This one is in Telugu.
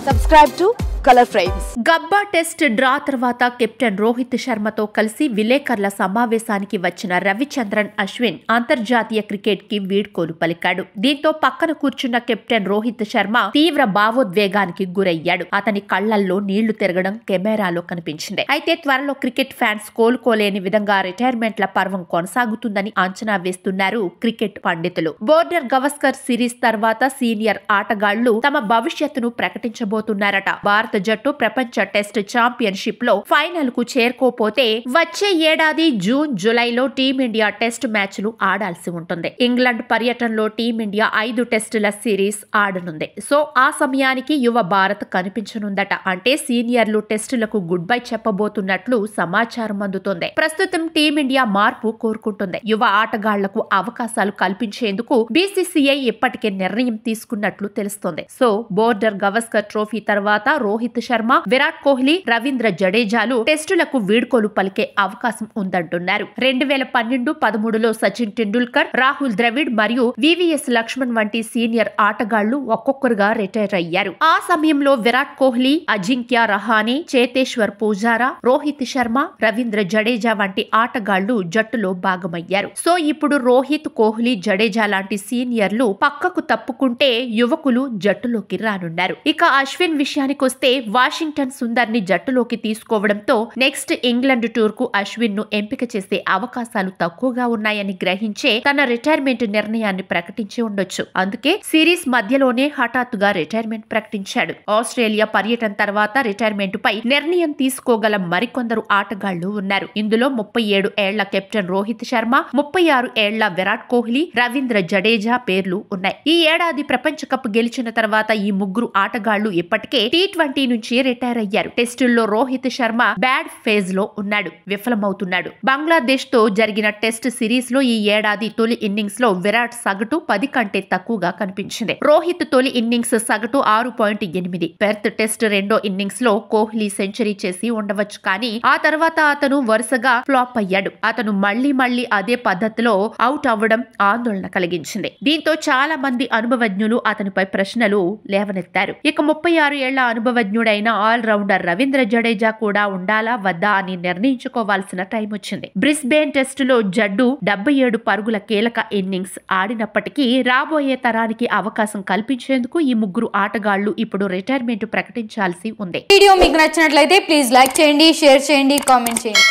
Subscribe to Color Frames. Gabba test draw తర్వాత కెప్టెన్ రోహిత్ శర్మతో కలిసి విలేకరుల సమావేశానికి వచ్చిన రవిచంద్రన్ అశ్విన్ అంతర్జాతీయ క్రికెట్ కి వీడ్కోలు పలికాడు. దీంతో పక్కన కూర్చున్న కెప్టెన్ రోహిత్ శర్మ తీవ్ర భావోద్వేగానికి గురయ్యాడు. అతని కళ్లల్లో నీళ్లు తిరగడం కెమెరాలో కనిపించింది. అయితే త్వరలో క్రికెట్ ఫ్యాన్స్ కోలుకోలేని విధంగా రిటైర్మెంట్ల పర్వం కొనసాగుతుందని అంచనా వేస్తున్నారు క్రికెట్ పండితులు. బోర్డర్ గవస్కర్ సిరీస్ తర్వాత సీనియర్ ఆటగాళ్లు తమ భవిష్యత్తును ప్రకటించబోతున్నారట. భారత జట్టు ప్రపంచ టెస్ట్ ఛాంపియన్షిప్ లో ఫైనల్ కు చేరుకోపోతే వచ్చే ఏడాది జూన్ జూలైలో టీమిండియా టెస్ట్ మ్యాచ్లు ఆడాల్సి ఉంటుంది. ఇంగ్లాండ్ పర్యటనలో టీమిండియా 5 టెస్టుల సిరీస్ ఆడనుంది. సో ఆ సమయానికి యువ భారత్ కనిపించనుందట. అంటే సీనియర్లు టెస్టులకు గుడ్ బై చెప్పబోతున్నట్లు సమాచారం అందుతోంది. ప్రస్తుతం టీమిండియా మార్పు కోరుకుంటుంది. యువ ఆటగాళ్లకు అవకాశాలు కల్పించేందుకు బీసీసీఐ ఇప్పటికే నిర్ణయం తీసుకున్నట్లు తెలుస్తోంది. సో బోర్డర్ గవస్కర్ ట్రోఫీ తర్వాత రోహిత్ శర్మ, విరాట్ కోహ్లీ, రవీంద్ర జడేజాలు టెస్టులకు వీడ్కోలు పలికే అవకాశం ఉందంటున్నారు. 2012-13లో సచిన్ టెండూల్కర్, రాహుల్ ద్రవిడ్ మరియు వివిఎస్ లక్ష్మణ్ వంటి సీనియర్ ఆటగాళ్లు ఒక్కొక్కరుగా రిటైర్ అయ్యారు. ఆ సమయంలో విరాట్ కోహ్లీ, అజింక్య రహానే, చేతేశ్వర్ పూజారా, రోహిత్ శర్మ, రవీంద్ర జడేజా వంటి ఆటగాళ్లు జట్టులో భాగమయ్యారు. సో ఇప్పుడు రోహిత్, కోహ్లీ, జడేజా లాంటి సీనియర్లు పక్కకు తప్పుకుంటే యువకులు జట్టులోకి రానున్నారు. ఇక అశ్విన్ విషయానికొస్తే వాషింగ్టన్ సుందర్ ని జట్టులోకి తీసుకోవడంతో నెక్స్ట్ ఇంగ్లాండ్ టూర్ కు అశ్విన్ ను ఎంపిక చేసే అవకాశాలు తక్కువగా ఉన్నాయని గ్రహించే తన రిటైర్మెంట్ నిర్ణయాన్ని ప్రకటించి ఉండొచ్చు. అందుకే సిరీస్ మధ్యలోనే హఠాత్తుగా రిటైర్మెంట్ ప్రకటించాడు. ఆస్ట్రేలియా పర్యటన తర్వాత రిటైర్మెంట్ పై నిర్ణయం తీసుకోగల మరికొందరు ఆటగాళ్లు ఉన్నారు. ఇందులో 37 ఏళ్ల కెప్టెన్ రోహిత్ శర్మ, 36 ఏళ్ల విరాట్ కోహ్లీ, రవీంద్ర జడేజా పేర్లు ఉన్నాయి. ఈ ఏడాది ప్రపంచ కప్ గెలిచిన తర్వాత ఈ ముగ్గురు ఆటగాళ్లు ఇప్పటికే T20 నుంచి రిటైర్ అయ్యారు. టెస్టుల్లో రోహిత్ శర్మ బ్యాడ్ ఫేజ్ లో ఉన్నాడు, విఫలమవుతున్నాడు. బంగ్లాదేశ్ తో జరిగిన టెస్ట్ సిరీస్ లో ఈ ఏడాది తొలి ఇన్నింగ్స్ లో విరాట్ సగటు 10 కంటే తక్కువగా కనిపించింది. రోహిత్ తొలి ఇన్నింగ్స్ సగటు 6.8. పెర్త్ టెస్ట్ రెండో ఇన్నింగ్స్ లో కోహ్లీ సెంచరీ చేసి ఉండవచ్చు, కానీ ఆ తర్వాత అతను వరుసగా ఫ్లాప్ అయ్యాడు. అతను మళ్లీ అదే పద్ధతిలో అవుట్ అవ్వడం ఆందోళన కలిగించింది. దీంతో చాలా మంది అనుభవజ్ఞులు అతనిపై ప్రశ్నలు లేవనెత్తారు. ఇక 36 ఏళ్ల అనుభవజ్ఞుడైన ఆల్ రౌండర్ రవీంద్ర జడేజా కూడా ఉండాలా వద్దా అని నిర్ణయించుకోవాల్సిన టైం వచ్చింది. బ్రిస్బేన్ టెస్టులో జడ్డు 77 పరుగుల కీలక ఇన్నింగ్స్ ఆడినప్పటికీ రాబోయే తరానికి అవకాశం కల్పించేందుకు ఈ ముగ్గురు ఆటగాళ్లు ఇప్పుడు రిటైర్మెంట్ ప్రకటించాల్సి ఉంది. వీడియో మీకు నచ్చినట్లయితే ప్లీజ్ లైక్ చేయండి, షేర్ చేయండి, కామెంట్ చేయండి.